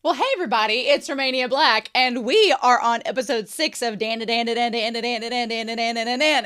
Well, hey everybody, it's Romania Black, and we are on episode 6 of DanDaDan, and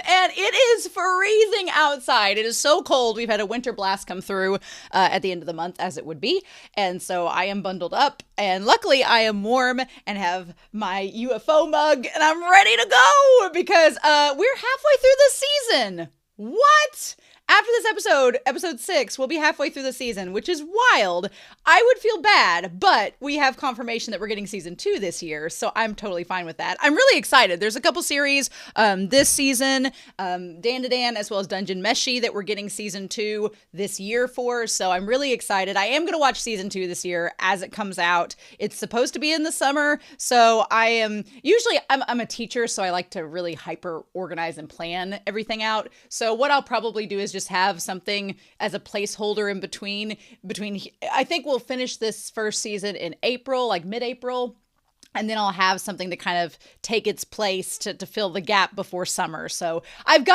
it is freezing outside. It is so cold. We've had a winter blast come through at the end of the month, as it would be, and so I am bundled up, and luckily I am warm and have my UFO mug, and I'm ready to go, because we're halfway through the season. What? After this episode 6, we'll be halfway through the season, which is wild. I would feel bad, but we have confirmation that we're getting season 2 this year, so I'm totally fine with that. I'm really excited. There's a couple series this season, DanDaDan as well as Dungeon Meshi, that we're getting season 2 this year for, so I'm really excited. I am going to watch season 2 this year as it comes out. It's supposed to be in the summer, so I'm a teacher, so I like to really hyper organize and plan everything out. So what I'll probably do is just have something as a placeholder in between. I think we'll finish this first season in April, like mid-April. And then I'll have something to kind of take its place to fill the gap before summer. So I've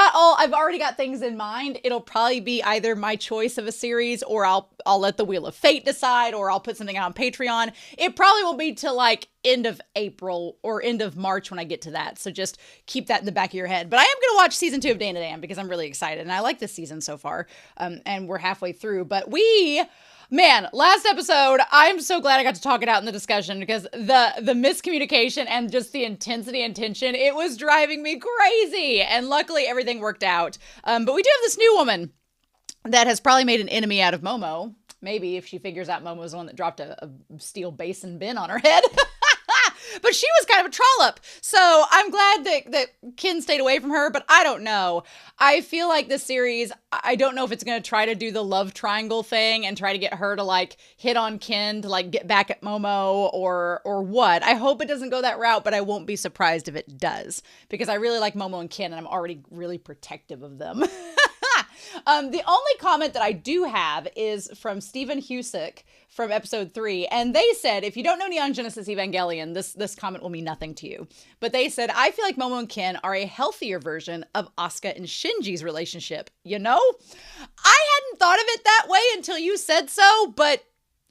already got things in mind. It'll probably be either my choice of a series, or I'll let the Wheel of Fate decide, or I'll put something out on Patreon. It probably will be till like end of April or end of March when I get to that. So just keep that in the back of your head. But I am going to watch season 2 of DanDaDan because I'm really excited. And I like this season so far. And we're halfway through. But last episode, I'm so glad I got to talk it out in the discussion, because the miscommunication and just the intensity and tension, it was driving me crazy. And luckily everything worked out. But we do have this new woman that has probably made an enemy out of Momo. Maybe, if she figures out Momo's the one that dropped a steel basin bin on her head. But she was kind of a trollop. So I'm glad that Ken stayed away from her, but I don't know. I feel like this series, I don't know if it's going to try to do the love triangle thing and try to get her to like hit on Ken to like get back at Momo or what. I hope it doesn't go that route, but I won't be surprised if it does, because I really like Momo and Ken and I'm already really protective of them. The only comment that I do have is from Stephen Husick from episode 3. And they said, if you don't know Neon Genesis Evangelion, this comment will mean nothing to you. But they said, I feel like Momo and Ken are a healthier version of Asuka and Shinji's relationship. You know? I hadn't thought of it that way until you said so, but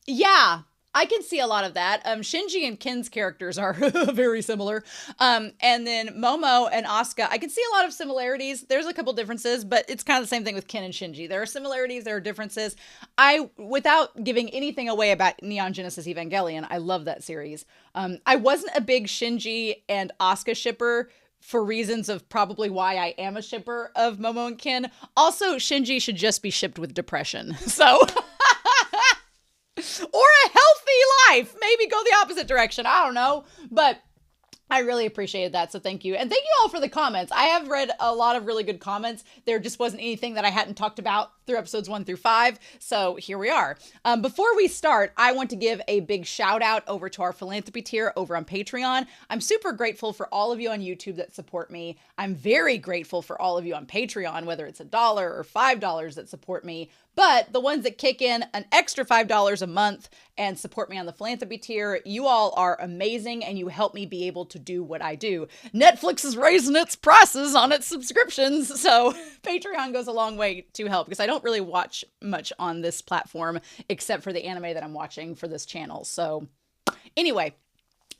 yeah, I can see a lot of that. Shinji and Ken's characters are very similar. And then Momo and Asuka, I can see a lot of similarities. There's a couple differences, but it's kind of the same thing with Ken and Shinji. There are similarities, there are differences. Without giving anything away about Neon Genesis Evangelion, I love that series. I wasn't a big Shinji and Asuka shipper, for reasons of probably why I am a shipper of Momo and Ken. Also, Shinji should just be shipped with depression. So... or a healthy life. Maybe go the opposite direction. I don't know. But I really appreciated that. So thank you. And thank you all for the comments. I have read a lot of really good comments. There just wasn't anything that I hadn't talked about through episodes 1 through 5. So here we are. Before we start, I want to give a big shout out over to our philanthropy tier over on Patreon. I'm super grateful for all of you on YouTube that support me. I'm very grateful for all of you on Patreon, whether it's $1 or $5 that support me. But the ones that kick in an extra $5 a month and support me on the philanthropy tier, you all are amazing, and you help me be able to do what I do. Netflix is raising its prices on its subscriptions, so Patreon goes a long way to help, because I don't really watch much on this platform except for the anime that I'm watching for this channel. So anyway,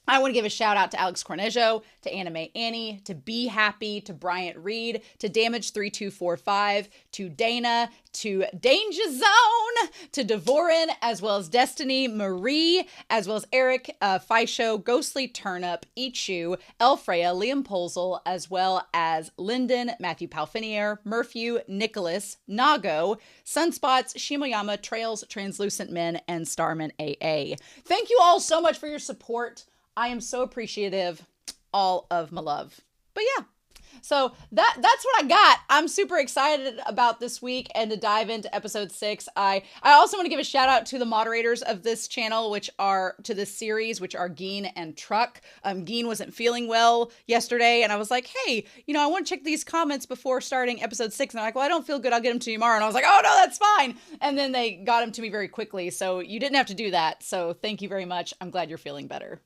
I want to give a shout out to Alex Cornejo, to Anime Annie, to Be Happy, to Bryant Reed, to Damage3245, to Dana, to Danger Zone, to Devorin, as well as Destiny, Marie, as well as Eric, Fisho, Ghostly Turnip, Ichu, Elfreya, Liam Polzel, as well as Lyndon, Matthew Palfinier, Murphew, Nicholas, Nago, Sunspots, Shimoyama, Trails, Translucent Men, and Starman AA. Thank you all so much for your support. I am so appreciative. All of my love. But yeah, so that's what I got. I'm super excited about this week and to dive into episode 6. I also want to give a shout out to the moderators of this channel, to this series, which are Geen and Truck. Geen wasn't feeling well yesterday, and I was like, hey, I want to check these comments before starting episode 6. And they're like, well, I don't feel good. I'll get them to you tomorrow. And I was like, oh no, that's fine. And then they got them to me very quickly. So you didn't have to do that. So thank you very much. I'm glad you're feeling better.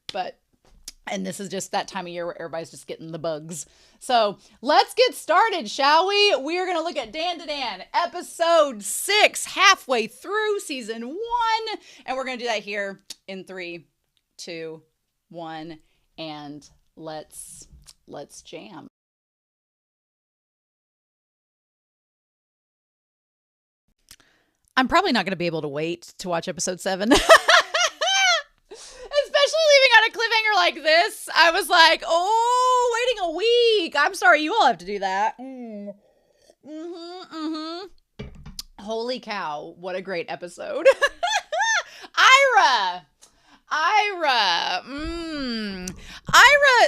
And this is just that time of year where everybody's just getting the bugs. So let's get started, shall we? We're going to look at DanDaDan, episode 6, halfway through season 1. And we're going to do that here in 3, 2, 1, and let's jam. I'm probably not going to be able to wait to watch episode 7. Especially leaving on a cliffhanger like this. I was like, oh, waiting a week. I'm sorry, you all have to do that. Holy cow, what a great episode. Aira.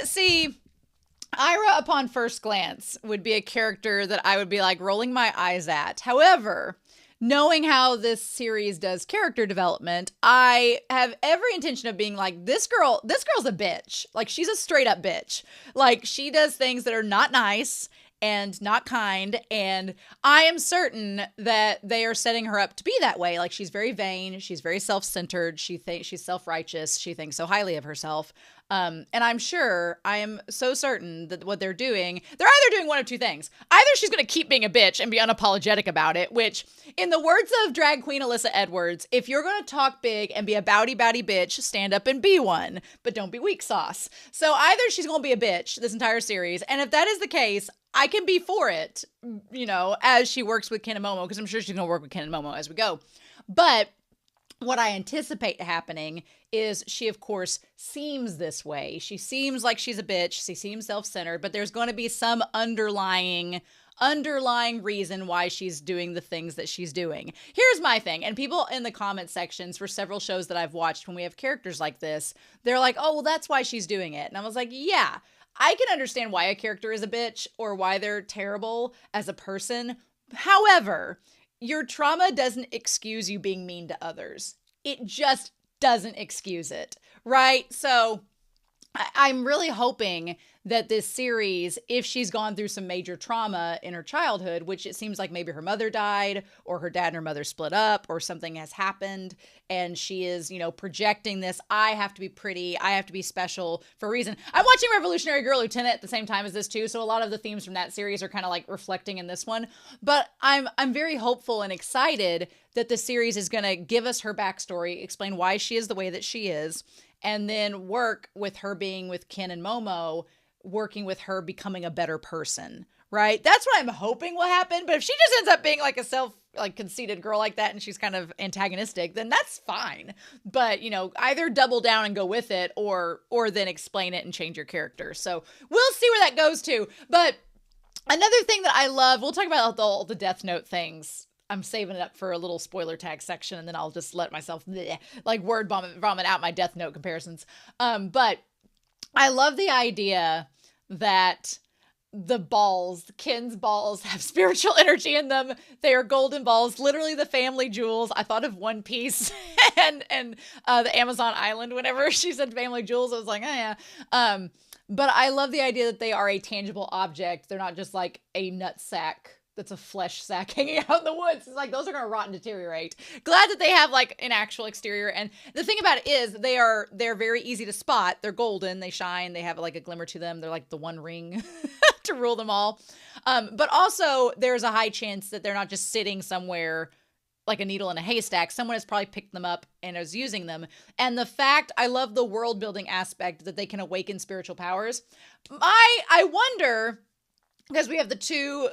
See, Aira upon first glance would be a character that I would be like rolling my eyes at. However, knowing how this series does character development, I have every intention of being like, this girl's a bitch. Like, she's a straight up bitch. Like, she does things that are not nice and not kind, and I am certain that they are setting her up to be that way. Like, she's very vain, she's very self-centered, she thinks she's self-righteous, she thinks so highly of herself. And I am so certain that what they're either doing one of two things. Either she's going to keep being a bitch and be unapologetic about it, which, in the words of drag queen Alyssa Edwards, if you're going to talk big and be a bowdy bitch, stand up and be one, but don't be weak sauce. So either she's going to be a bitch this entire series, and if that is the case, I can be for it, as she works with Ken and Momo, because I'm sure she's going to work with Ken and Momo as we go. But what I anticipate happening is she, of course, seems this way. She seems like she's a bitch. She seems self-centered, but there's going to be some underlying reason why she's doing the things that she's doing. Here's my thing, and people in the comment sections for several shows that I've watched, when we have characters like this, they're like, oh, well, that's why she's doing it. And I was like, yeah, I can understand why a character is a bitch or why they're terrible as a person. However, your trauma doesn't excuse you being mean to others. It just doesn't excuse it, right? So I'm really hoping that this series, if she's gone through some major trauma in her childhood, which it seems like maybe her mother died or her dad and her mother split up or something has happened, and she is, projecting this, I have to be pretty, I have to be special for a reason. I'm watching Revolutionary Girl Lieutenant at the same time as this too, so a lot of the themes from that series are kind of like reflecting in this one. But I'm very hopeful and excited that the series is going to give us her backstory, explain why she is the way that she is, and then work with her being with Ken and Momo, working with her becoming a better person, right? That's what I'm hoping will happen. But if she just ends up being like a conceited girl like that and she's kind of antagonistic, then that's fine. But, either double down and go with it or then explain it and change your character. So we'll see where that goes to. But another thing that I love, we'll talk about all the Death Note things. I'm saving it up for a little spoiler tag section, and then I'll just let myself word vomit out my Death Note comparisons. But I love the idea that Ken's balls have spiritual energy in them. They are golden balls, literally the family jewels. I thought of One Piece and the Amazon island. Whenever she said family jewels, I was like, oh yeah. But I love the idea that they are a tangible object. They're not just like a nut sack that's a flesh sack hanging out in the woods. It's like, those are going to rot and deteriorate. Glad that they have like an actual exterior. And the thing about it is they're very easy to spot. They're golden. They shine. They have like a glimmer to them. They're like the one ring to rule them all. But also there's a high chance that they're not just sitting somewhere like a needle in a haystack. Someone has probably picked them up and is using them. And I love the world building aspect that they can awaken spiritual powers. I wonder, because we have the two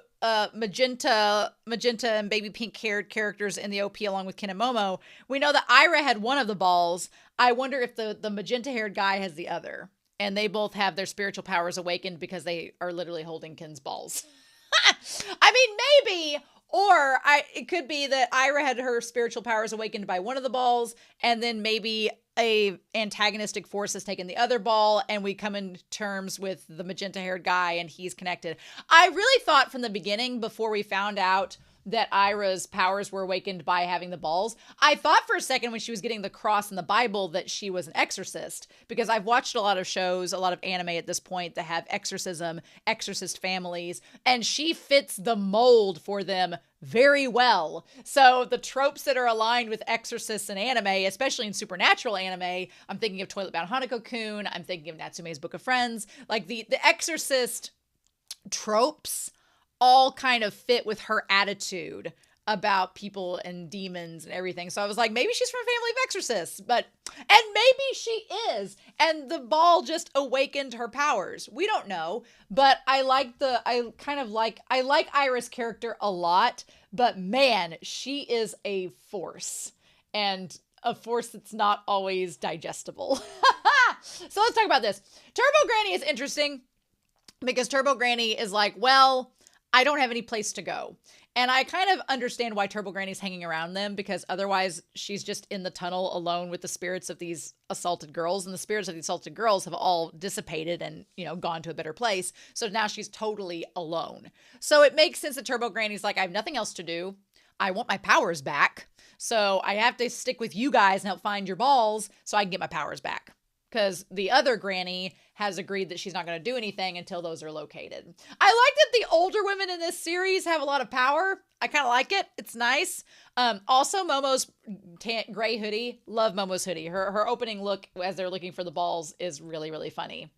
magenta and baby pink haired characters in the OP along with Ken and Momo. We know that Aira had one of the balls. I wonder if the magenta haired guy has the other, and they both have their spiritual powers awakened because they are literally holding Ken's balls. I mean, maybe, or it could be that Aira had her spiritual powers awakened by one of the balls, and then maybe a antagonistic force has taken the other ball, and we come in terms with the magenta haired guy and he's connected. I really thought from the beginning, before we found out that Aira's powers were awakened by having the balls, I thought for a second when she was getting the cross in the Bible that she was an exorcist, because I've watched a lot of shows, a lot of anime at this point that have exorcist families, and she fits the mold for them very well. So the tropes that are aligned with exorcists in anime, especially in supernatural anime, I'm thinking of Toilet Bound Hanako-kun, I'm thinking of Natsume's Book of Friends, like the exorcist tropes all kind of fit with her attitude. about people and demons and everything. So I was like, maybe she's from a family of exorcists, and maybe she is. And the ball just awakened her powers. We don't know, but I like Ira's character a lot, but man, she is a force, and a force that's not always digestible. So let's talk about this. Turbo Granny is interesting because Turbo Granny is like, well, I don't have any place to go. And I kind of understand why Turbo Granny's hanging around them, because otherwise she's just in the tunnel alone with the spirits of these assaulted girls. And the spirits of the assaulted girls have all dissipated and, gone to a better place. So now she's totally alone. So it makes sense that Turbo Granny's like, I have nothing else to do. I want my powers back. So I have to stick with you guys and help find your balls so I can get my powers back. Because the other granny has agreed that she's not going to do anything until those are located. I like that the older women in this series have a lot of power. I kind of like it. It's nice. Also, Momo's gray hoodie. Love Momo's hoodie. Her opening look as they're looking for the balls is really, really funny.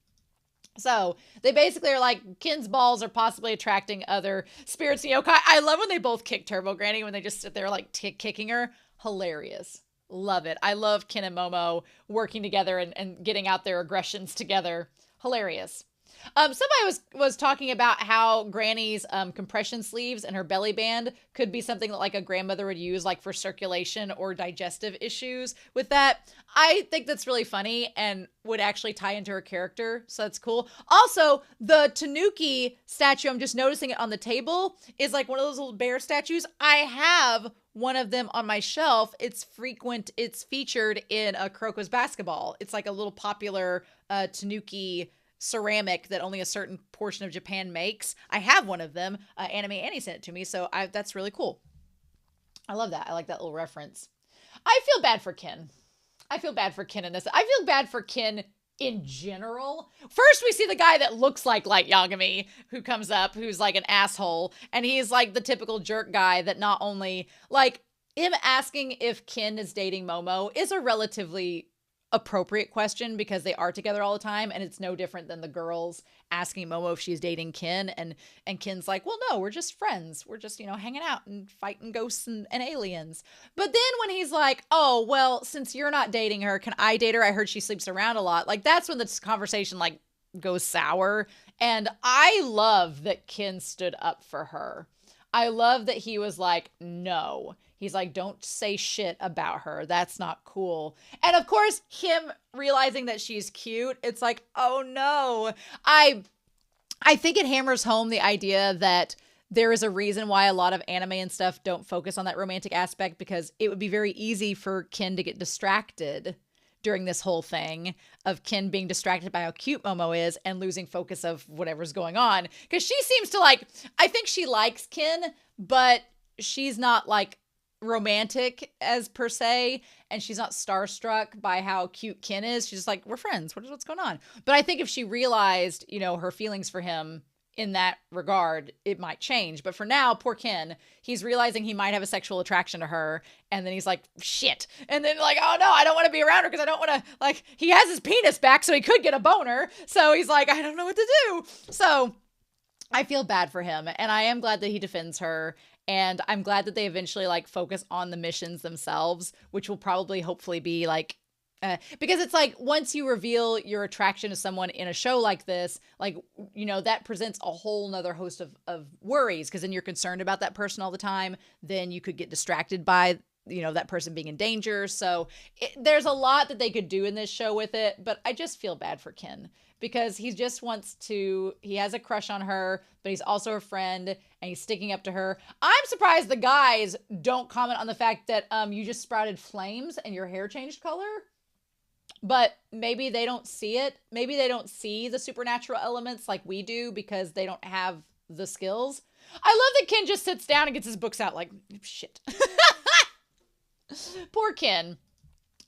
So they basically are like, Kin's balls are possibly attracting other spirits and yokai. I love when they both kick Turbo Granny, when they just sit there like kicking her. Hilarious. Love it. I love Kin and Momo working together and getting out their aggressions together. Hilarious. Somebody was talking about how Granny's compression sleeves and her belly band could be something that like a grandmother would use like for circulation or digestive issues with that. I think that's really funny and would actually tie into her character. So that's cool. Also, the Tanuki statue, I'm just noticing it on the table, is like one of those little bear statues. I have one of them on my shelf. It's featured in a Kuroko's Basketball. It's like a little popular Tanuki ceramic that only a certain portion of Japan makes. I have one of them. Anime Annie sent it to me, so that's really cool. I love that. I like that little reference. I feel bad for Kin. I feel bad for Kin in this. I feel bad for Kin in general. First, we see the guy that looks like Light Yagami who comes up, who's like an asshole, and he's like the typical jerk guy that not only, like, him asking if Kin is dating Momo is a relatively appropriate question because they are together all the time, and it's no different than the girls asking Momo if she's dating Kin, and Kin's like, well, no, we're just friends, we're just hanging out and fighting ghosts and aliens. But then when he's like, oh well, since you're not dating her, can I date her? I heard she sleeps around a lot. Like, that's when this conversation like goes sour. And I love that Kin stood up for her. I love that he was like, no. He's like, don't say shit about her. That's not cool. And of course, him realizing that she's cute, it's like, oh no. I think it hammers home the idea that there is a reason why a lot of anime and stuff don't focus on that romantic aspect, because it would be very easy for Kin to get distracted during this whole thing of Kin being distracted by how cute Momo is and losing focus of whatever's going on. Because she seems to like, I think she likes Kin, but she's not like romantic as per se, and she's not starstruck by how cute Kin is. She's just like, we're friends. What's going on? But I think if she realized, her feelings for him in that regard, it might change. But for now, poor Kin, he's realizing he might have a sexual attraction to her, and then he's like, shit. And then like, oh no, I don't want to be around her because I don't want to, like, he has his penis back so he could get a boner. So he's like, I don't know what to do. So I feel bad for him, and I am glad that he defends her. And I'm glad that they eventually like focus on the missions themselves, which will probably hopefully be like, because it's like, once you reveal your attraction to someone in a show like this, like, that presents a whole nother host of worries. Cause then you're concerned about that person all the time. Then you could get distracted by, that person being in danger. So there's a lot that they could do in this show with it, but I just feel bad for Kin because he just he has a crush on her, but he's also a friend and he's sticking up to her. I'm surprised the guys don't comment on the fact that you just sprouted flames and your hair changed color. But maybe they don't see it. Maybe they don't see the supernatural elements like we do because they don't have the skills. I love that Kin just sits down and gets his books out like, shit. Poor Kin.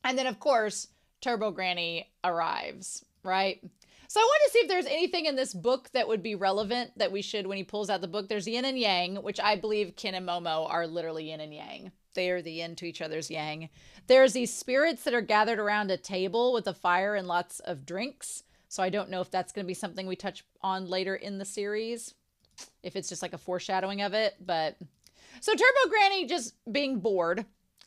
And then, of course, Turbo Granny arrives, right? So I want to see if there's anything in this book that would be relevant that we should, when he pulls out the book. There's yin and yang, which I believe Kin and Momo are literally yin and yang. They are the yin to each other's yang. There's these spirits that are gathered around a table with a fire and lots of drinks. So I don't know if that's going to be something we touch on later in the series, if it's just like a foreshadowing of it. But So Turbo Granny just being bored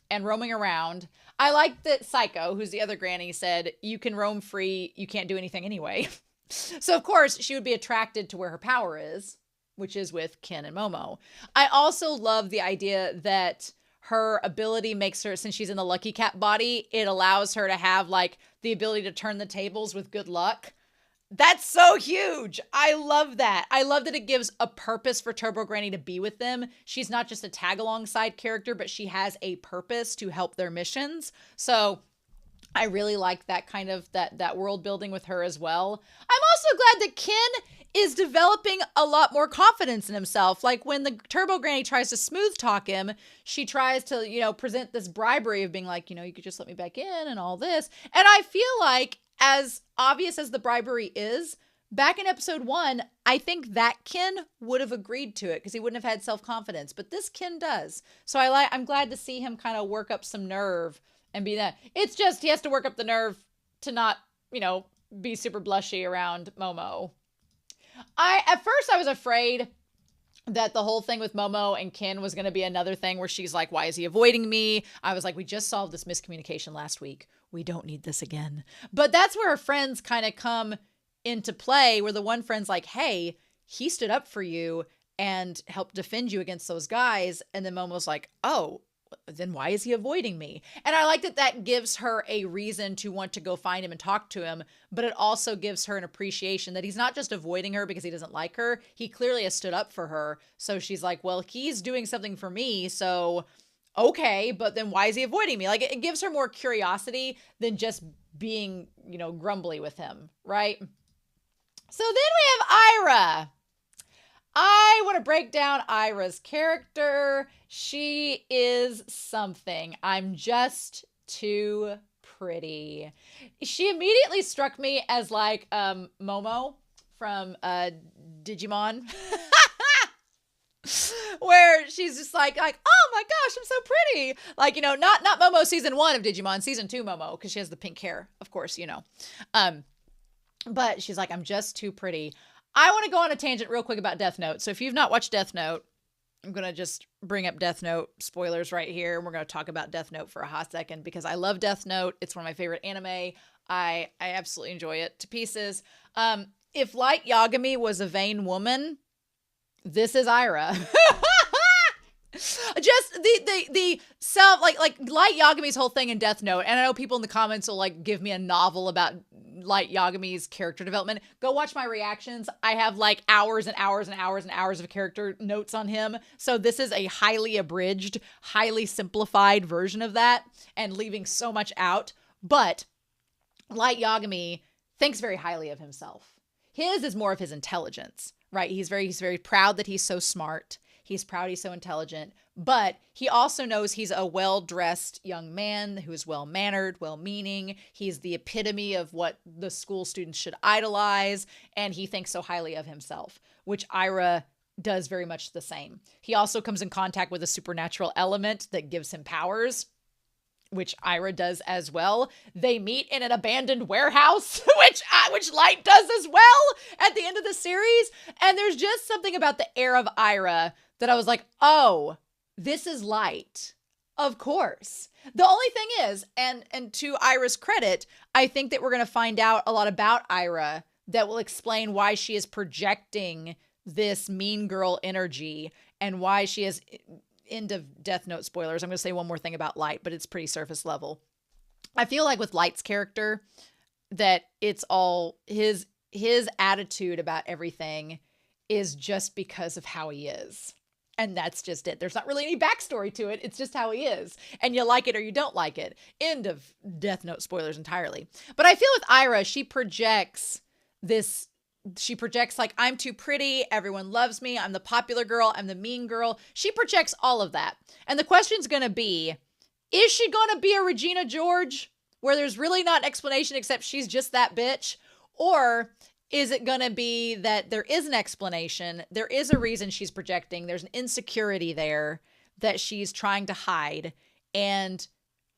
and roaming around. I like that Psycho, who's the other granny, said, you can roam free, you can't do anything anyway. So, of course, she would be attracted to where her power is, which is with Ken and Momo. I also love the idea that her ability makes her, since she's in the Lucky Cat body, it allows her to have, like, the ability to turn the tables with good luck. That's so huge. I love that. I love that it gives a purpose for Turbo Granny to be with them. She's not just a tag-along side character, but she has a purpose to help their missions. So I really like that kind of, that world building with her as well. I'm also glad that Ken is developing a lot more confidence in himself. Like when the Turbo Granny tries to smooth talk him, she tries to, present this bribery of being like, you could just let me back in and all this. And I feel like, as obvious as the bribery is, back in episode 1, I think that Ken would have agreed to it because he wouldn't have had self-confidence. But this Ken does. So I'm glad to see him kind of work up some nerve and be that. It's just he has to work up the nerve to not, be super blushy around Momo. At first I was afraid that the whole thing with Momo and Ken was going to be another thing where she's like, why is he avoiding me? I was like, we just solved this miscommunication last week. We don't need this again. But that's where her friends kind of come into play, where the one friend's like, hey, he stood up for you and helped defend you against those guys. And then Momo's like, oh, then why is he avoiding me? And I like that gives her a reason to want to go find him and talk to him, but it also gives her an appreciation that he's not just avoiding her because he doesn't like her. He clearly has stood up for her. So she's like, well, he's doing something for me. So, okay, but then why is he avoiding me? Like it gives her more curiosity than just being, grumbly with him, right? So then we have Aira. I want to break down Aira's character. She is something. I'm just too pretty. She immediately struck me as like Momo from Digimon. Where she's just like, oh my gosh, I'm so pretty. Like, not Momo season 1 of Digimon, season 2 Momo, because she has the pink hair, of course, But she's like, I'm just too pretty. I want to go on a tangent real quick about Death Note. So if you've not watched Death Note, I'm going to just bring up Death Note spoilers right here. And we're going to talk about Death Note for a hot second because I love Death Note. It's one of my favorite anime. I absolutely enjoy it to pieces. If Light Yagami was a vain woman, this is Aira. Just the self, like Light Yagami's whole thing in Death Note. And I know people in the comments will like give me a novel about Light Yagami's character development. Go watch my reactions. I have like hours and hours and hours and hours of character notes on him. So this is a highly abridged, highly simplified version of that and leaving so much out. But Light Yagami thinks very highly of himself. His is more of his intelligence, right? He's very proud that he's so smart. He's proud he's so intelligent, but he also knows he's a well-dressed young man who is well-mannered, well-meaning. He's the epitome of what the school students should idolize, and he thinks so highly of himself, which Aira does very much the same. He also comes in contact with a supernatural element that gives him powers, which Aira does as well. They meet in an abandoned warehouse, which Light does as well at the end of the series. And there's just something about the air of Aira that I was like, oh, this is Light. Of course. The only thing is, and to Aira's credit, I think that we're going to find out a lot about Aira that will explain why she is projecting this mean girl energy and why she is... End of Death Note spoilers. I'm going to say one more thing about Light, but it's pretty surface level. I feel like with Light's character that it's all his attitude about everything is just because of how he is. And that's just it. There's not really any backstory to it. It's just how he is. And you like it or you don't like it. End of Death Note spoilers entirely. But I feel with Aira, she projects like, I'm too pretty, everyone loves me, I'm the popular girl, I'm the mean girl. She projects all of that. And the question's going to be, is she going to be a Regina George where there's really not an explanation except she's just that bitch? Or is it going to be that there is an explanation, there is a reason she's projecting, there's an insecurity there that she's trying to hide, and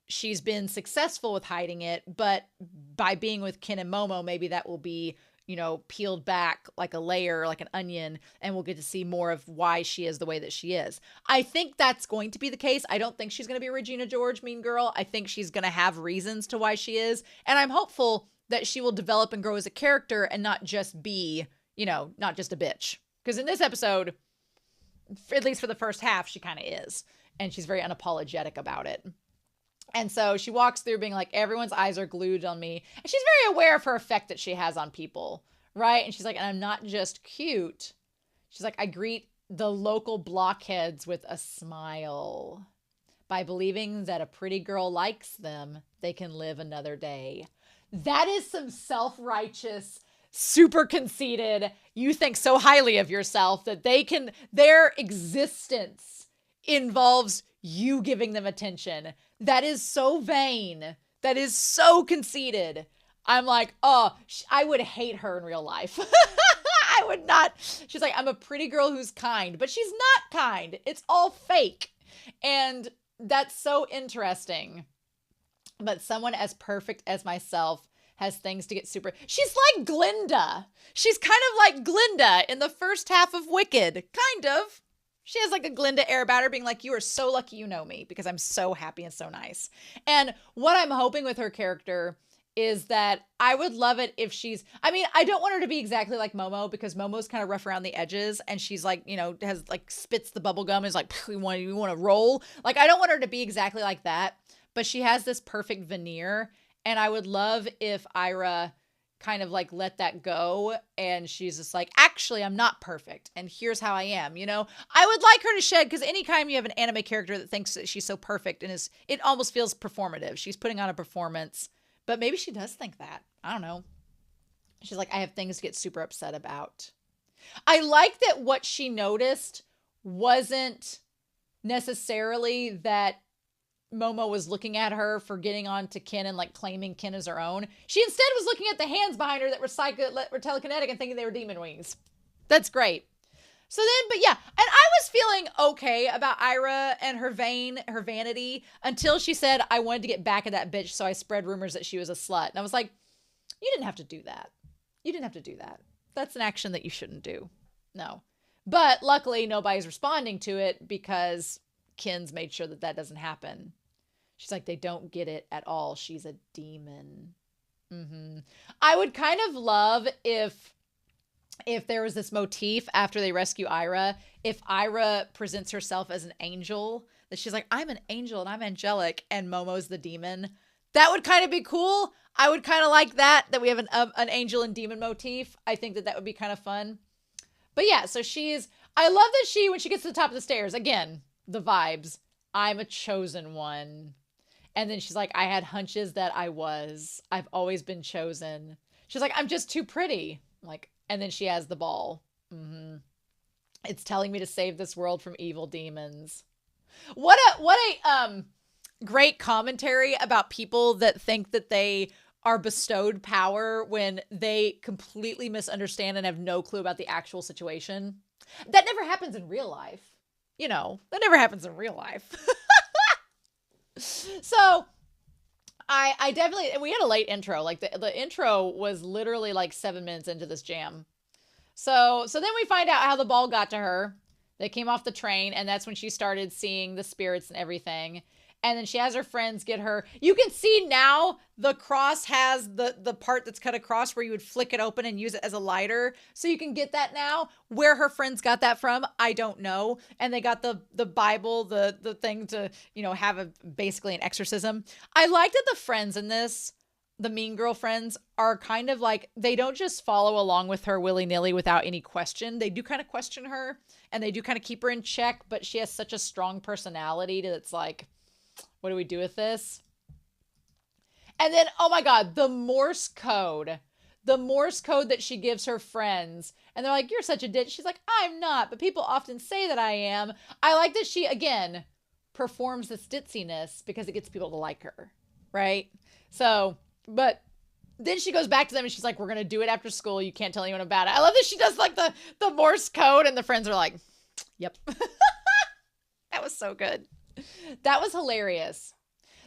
she's been successful with hiding it, but by being with Ken and Momo, maybe that will be peeled back like a layer, like an onion, and we'll get to see more of why she is the way that she is. I think that's going to be the case. I don't think she's going to be Regina George, mean girl. I think she's going to have reasons to why she is. And I'm hopeful that she will develop and grow as a character and not just be, not just a bitch. Because in this episode, at least for the first half, she kind of is. And she's very unapologetic about it. And so she walks through being like, everyone's eyes are glued on me. And she's very aware of her effect that she has on people, right? And she's like, and I'm not just cute. She's like, I greet the local blockheads with a smile. By believing that a pretty girl likes them, they can live another day. That is some self-righteous, super conceited, you think so highly of yourself that their existence involves you giving them attention. That is so vain. That is so conceited. I'm like, oh, I would hate her in real life. I would not. She's like, I'm a pretty girl who's kind, but she's not kind. It's all fake. And that's so interesting. But someone as perfect as myself has things to get super. She's like Glinda. She's kind of like Glinda in the first half of Wicked. Kind of. She has like a Glinda air about her being like, you are so lucky you know me because I'm so happy and so nice. And what I'm hoping with her character is that I would love it if I don't want her to be exactly like Momo because Momo's kind of rough around the edges and she's like, has like spits the bubble gum and is like, you want to roll? Like, I don't want her to be exactly like that, but she has this perfect veneer. And I would love if Aira kind of like let that go and she's just like, actually, I'm not perfect and here's how I am. I would like her to shed, because anytime you have an anime character that thinks that she's so perfect and it almost feels performative. She's putting on a performance, but maybe she does think that. I don't know. She's like, I have things to get super upset about. I like that what she noticed wasn't necessarily that Momo was looking at her for getting on to Ken and like claiming Ken as her own. She instead was looking at the hands behind her that were telekinetic and thinking they were demon wings. That's great. So then, but yeah, and I was feeling okay about Aira and her vanity until she said, I wanted to get back at that bitch, so I spread rumors that she was a slut. And I was like, you didn't have to do that. You didn't have to do that. That's an action that you shouldn't do. No. But luckily, nobody's responding to it because Ken's made sure that doesn't happen. She's like, they don't get it at all. She's a demon. I would kind of love if there was this motif after they rescue Aira, if Aira presents herself as an angel, that she's like, I'm an angel and I'm angelic, and Momo's the demon. That would kind of be cool. I would kind of like that we have an angel and demon motif. I think that would be kind of fun. But yeah, so I love that when she gets to the top of the stairs, again, the vibes, I'm a chosen one. And then she's like, I had hunches that I've always been chosen. She's like, I'm just too pretty. Like, and then she has the ball. It's telling me to save this world from evil demons. What a great commentary about people that think that they are bestowed power when they completely misunderstand and have no clue about the actual situation. That never happens in real life. That never happens in real life. So I definitely, we had a late intro. Like the intro was literally like 7 minutes into this jam. So then we find out how the ball got to her. They came off the train, and that's when she started seeing the spirits and everything. And then she has her friends get her. You can see now the cross has the part that's cut across where you would flick it open and use it as a lighter. So you can get that now. Where her friends got that from, I don't know. And they got the Bible, the thing to, have basically an exorcism. I like that the friends in this, the mean girl friends, are kind of like, they don't just follow along with her willy-nilly without any question. They do kind of question her, and they do kind of keep her in check, but she has such a strong personality that it's like, what do we do with this? And then, oh my God, the Morse code that she gives her friends. And they're like, you're such a ditch. She's like, I'm not, but people often say that I am. I like that she, again, performs this ditziness because it gets people to like her, right? So, but then she goes back to them and she's like, we're going to do it after school. You can't tell anyone about it. I love that she does like the Morse code, and the friends are like, yep. That was so good. That was hilarious.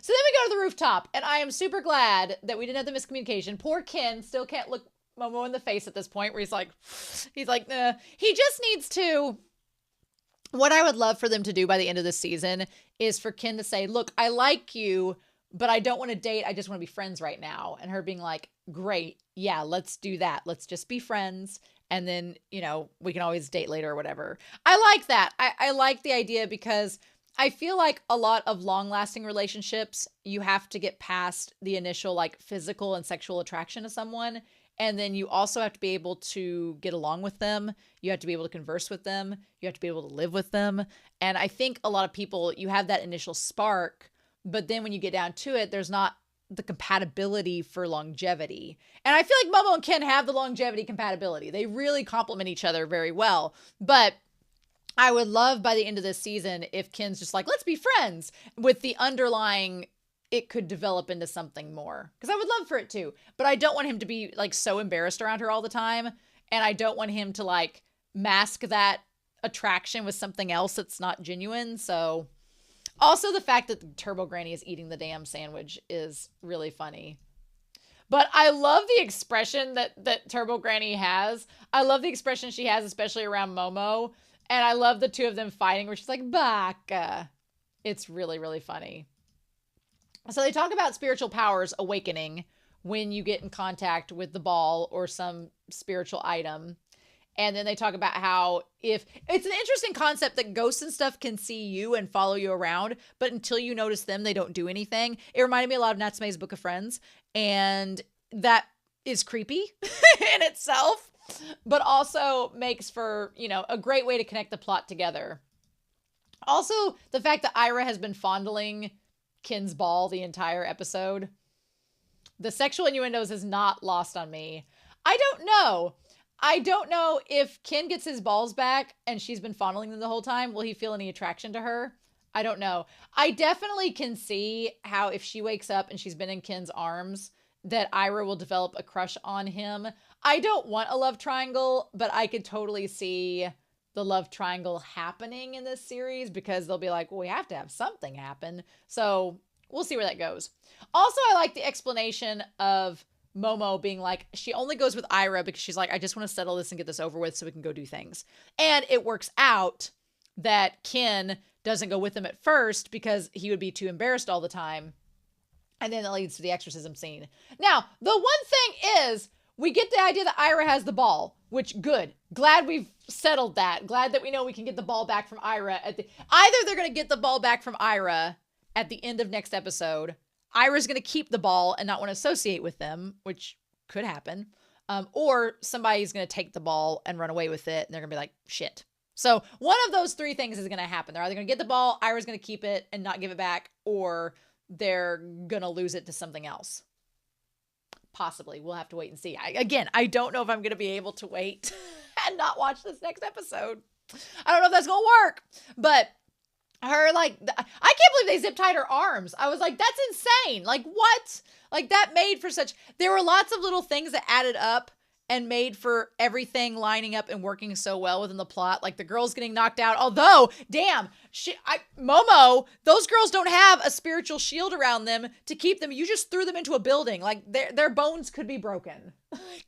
So then we go to the rooftop, and I am super glad that we didn't have the miscommunication. Poor Ken still can't look Momo in the face at this point where he's like, he just needs to. What I would love for them to do by the end of this season is for Ken to say, look, I like you, but I don't want to date. I just want to be friends right now. And her being like, great. Yeah, let's do that. Let's just be friends. And then, we can always date later or whatever. I like that. I like the idea because I feel like a lot of long-lasting relationships, you have to get past the initial like physical and sexual attraction to someone. And then you also have to be able to get along with them. You have to be able to converse with them. You have to be able to live with them. And I think a lot of people, you have that initial spark, but then when you get down to it, there's not the compatibility for longevity. And I feel like Momo and Ken have the longevity compatibility. They really complement each other very well. But I would love by the end of this season if Ken's just like, let's be friends, with the underlying it could develop into something more. Because I would love for it to. But I don't want him to be like so embarrassed around her all the time. And I don't want him to like mask that attraction with something else that's not genuine. So also the fact that the Turbo Granny is eating the damn sandwich is really funny. But I love the expression that Turbo Granny has. I love the expression she has, especially around Momo. And I love the two of them fighting where she's like, baka. It's really, really funny. So they talk about spiritual powers awakening when you get in contact with the ball or some spiritual item. And then they talk about how if it's an interesting concept that ghosts and stuff can see you and follow you around, but until you notice them, they don't do anything. It reminded me a lot of Natsume's Book of Friends. And that is creepy in itself, but also makes for, a great way to connect the plot together. Also, the fact that Aira has been fondling Ken's ball the entire episode. The sexual innuendos is not lost on me. I don't know if Ken gets his balls back and she's been fondling them the whole time. Will he feel any attraction to her? I don't know. I definitely can see how if she wakes up and she's been in Ken's arms, that Aira will develop a crush on him. I don't want a love triangle, but I could totally see the love triangle happening in this series because they'll be like, well, we have to have something happen. So we'll see where that goes. Also, I like the explanation of Momo being like, she only goes with Aira because she's like, I just want to settle this and get this over with so we can go do things. And it works out that Ken doesn't go with them at first because he would be too embarrassed all the time. And then that leads to the exorcism scene. Now, the one thing is, we get the idea that Aira has the ball, which good. Glad we've settled that. Glad that we know we can get the ball back from Aira either they're going to get the ball back from Aira at the end of next episode. Ira's going to keep the ball and not want to associate with them, which could happen. Or somebody's going to take the ball and run away with it and they're going to be like, shit. So one of those three things is going to happen. They're either going to get the ball, Ira's going to keep it and not give it back, or they're going to lose it to something else. Possibly. We'll have to wait and see. I don't know if I'm going to be able to wait and not watch this next episode. I don't know if that's going to work, but her, like, I can't believe they zip tied her arms. I was like, that's insane. Like, what? Like, that made for such, there were lots of little things that added up and made for everything lining up and working so well within the plot. Like the girls getting knocked out. Although, damn, Momo, those girls don't have a spiritual shield around them to keep them. You just threw them into a building. Like their bones could be broken.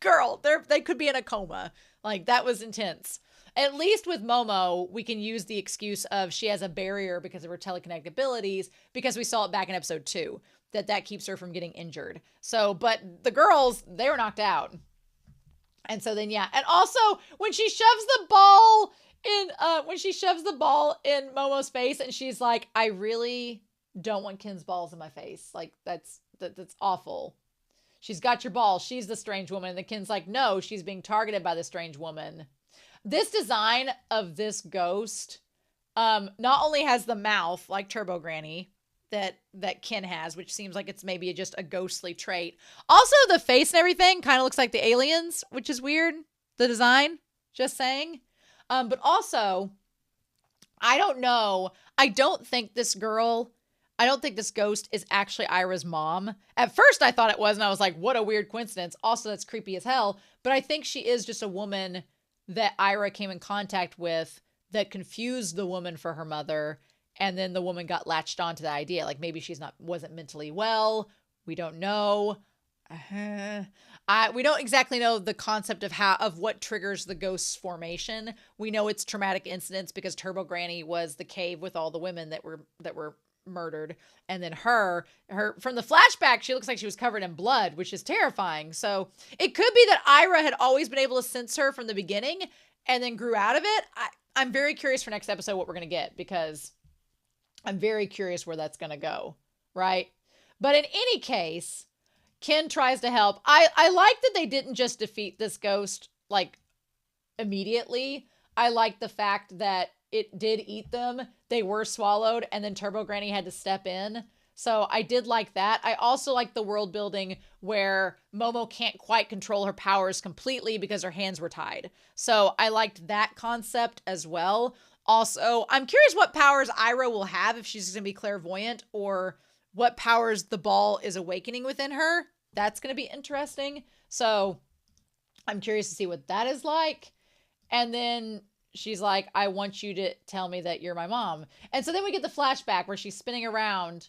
Girl, they could be in a coma. Like that was intense. At least with Momo, we can use the excuse of she has a barrier because of her telekinetic abilities, because we saw it back in episode 2, that keeps her from getting injured. So, but the girls, they were knocked out. And so then, yeah. And also when she shoves the ball in Momo's face and she's like, I really don't want Ken's balls in my face. Like that's awful. She's got your ball. She's the strange woman. And the Ken's like, no, she's being targeted by the strange woman. This design of this ghost, not only has the mouth like Turbo Granny that Ken has, which seems like it's maybe just a ghostly trait. Also, the face and everything kind of looks like the aliens, which is weird. The design, just saying. But also, I don't know. I don't think this ghost is actually Aira's mom. At first, I thought it was, and I was like, what a weird coincidence. Also, that's creepy as hell. But I think she is just a woman that Aira came in contact with that confused the woman for her mother. And then the woman got latched onto the idea. Like maybe wasn't mentally well. We don't know. We don't exactly know the concept of what triggers the ghost's formation. We know it's traumatic incidents because Turbo Granny was the cave with all the women that were murdered, and then her from the flashback, she looks like she was covered in blood, which is terrifying. So it could be that Aira had always been able to sense her from the beginning and then grew out of it. I'm very curious for next episode what we're gonna get, because I'm very curious where that's gonna go, right? But in any case, Ken tries to help. I like that they didn't just defeat this ghost like immediately. I like the fact that it did eat them. They were swallowed, and then Turbo Granny had to step in. So I did like that. I also like the world building where Momo can't quite control her powers completely because her hands were tied. So I liked that concept as well. Also, I'm curious what powers Aira will have, if she's going to be clairvoyant, or what powers the ball is awakening within her. That's going to be interesting. So I'm curious to see what that is like. And then she's like, I want you to tell me that you're my mom. And so then we get the flashback where she's spinning around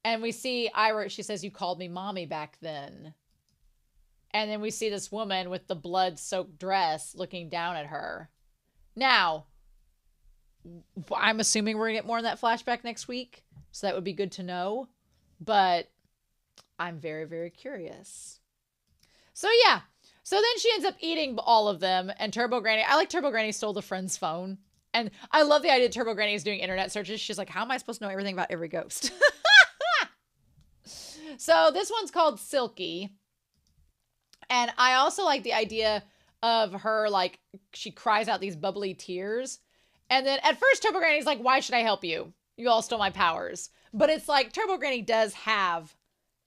and we see Aira. She says, you called me mommy back then. And then we see this woman with the blood-soaked dress looking down at her. Now, I'm assuming we're going to get more in that flashback next week. So that would be good to know. But I'm very, very curious. So yeah. So then she ends up eating all of them. And Turbo Granny, I like Turbo Granny stole the friend's phone. And I love the idea Turbo Granny is doing internet searches. She's like, how am I supposed to know everything about every ghost? So this one's called Silky. And I also like the idea of her, like, she cries out these bubbly tears. And then at first Turbo Granny's like, why should I help you? You all stole my powers. But it's like Turbo Granny does have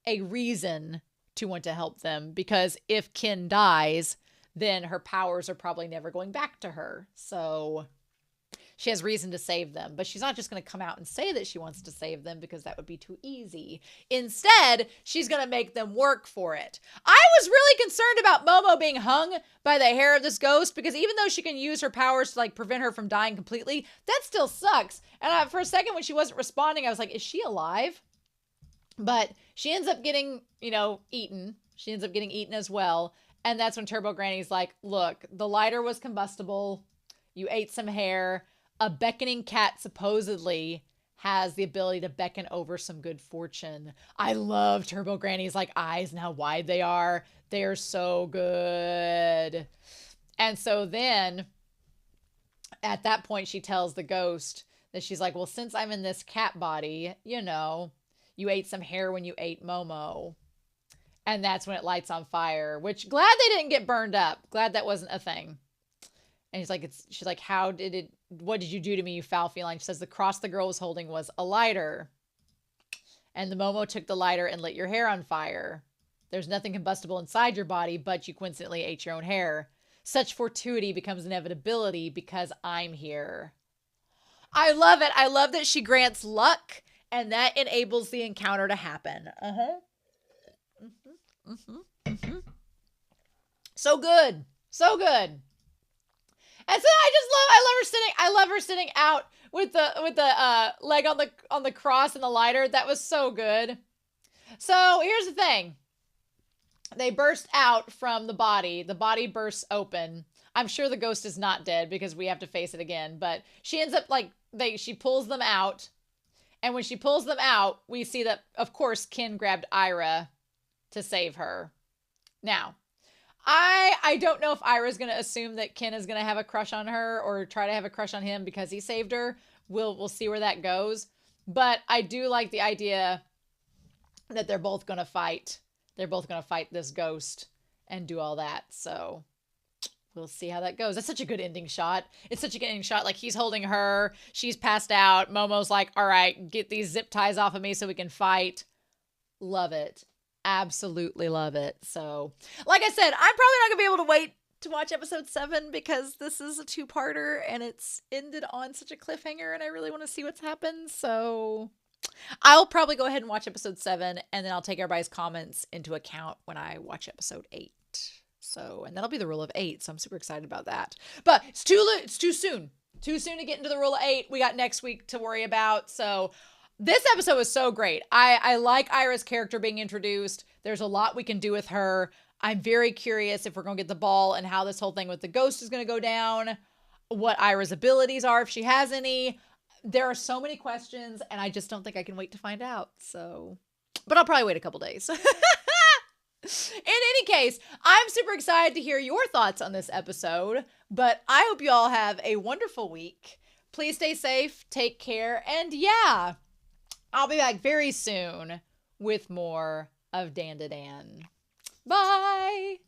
a reason to want to help them, because if Ken dies, then her powers are probably never going back to her. So she has reason to save them, but she's not just going to come out and say that she wants to save them, because that would be too easy. Instead, she's going to make them work for it. I was really concerned about Momo being hung by the hair of this ghost, because even though she can use her powers to like prevent her from dying completely, that still sucks. And for a second when she wasn't responding, I was like, is she alive? But she ends up getting, eaten. She ends up getting eaten as well. And that's when Turbo Granny's like, look, the lighter was combustible. You ate some hair. A beckoning cat supposedly has the ability to beckon over some good fortune. I love Turbo Granny's like eyes and how wide they are. They are so good. And so then at that point, she tells the ghost that she's like, well, since I'm in this cat body, you ate some hair when you ate Momo. And that's when it lights on fire, which glad they didn't get burned up. Glad that wasn't a thing. And she's like, what did you do to me, you foul feline? She says the cross the girl was holding was a lighter. And the Momo took the lighter and lit your hair on fire. There's nothing combustible inside your body, but you coincidentally ate your own hair. Such fortuity becomes inevitability because I'm here. I love it. I love that she grants luck, and that enables the encounter to happen. So good. So good. And so I love her sitting out with the leg on the cross and the lighter. That was so good. So here's the thing. They burst out from the body. The body bursts open. I'm sure the ghost is not dead because we have to face it again. But she ends up she pulls them out. And when she pulls them out, we see that, of course, Ken grabbed Aira to save her. Now, I don't know if Ira's going to assume that Ken is going to have a crush on her or try to have a crush on him because he saved her. We'll see where that goes. But I do like the idea that they're both going to fight. They're both going to fight this ghost and do all that. So we'll see how that goes. That's such a good ending shot. It's such a good ending shot. Like, he's holding her. She's passed out. Momo's like, all right, get these zip ties off of me so we can fight. Love it. Absolutely love it. So, like I said, I'm probably not going to be able to wait to watch episode 7 because this is a 2-parter and it's ended on such a cliffhanger and I really want to see what's happened. So I'll probably go ahead and watch episode 7 and then I'll take everybody's comments into account when I watch episode 8. So, and that'll be the rule of 8. So I'm super excited about that. But it's too soon. Too soon to get into the rule of 8. We got next week to worry about. So This episode was so great. I like Ira's character being introduced. There's a lot we can do with her. I'm very curious if we're going to get the ball and how this whole thing with the ghost is going to go down, what Ira's abilities are, if she has any. There are so many questions, and I just don't think I can wait to find out. So, but I'll probably wait a couple days. In any case, I'm super excited to hear your thoughts on this episode, but I hope you all have a wonderful week. Please stay safe, take care, and yeah, I'll be back very soon with more of DanDaDan. Bye!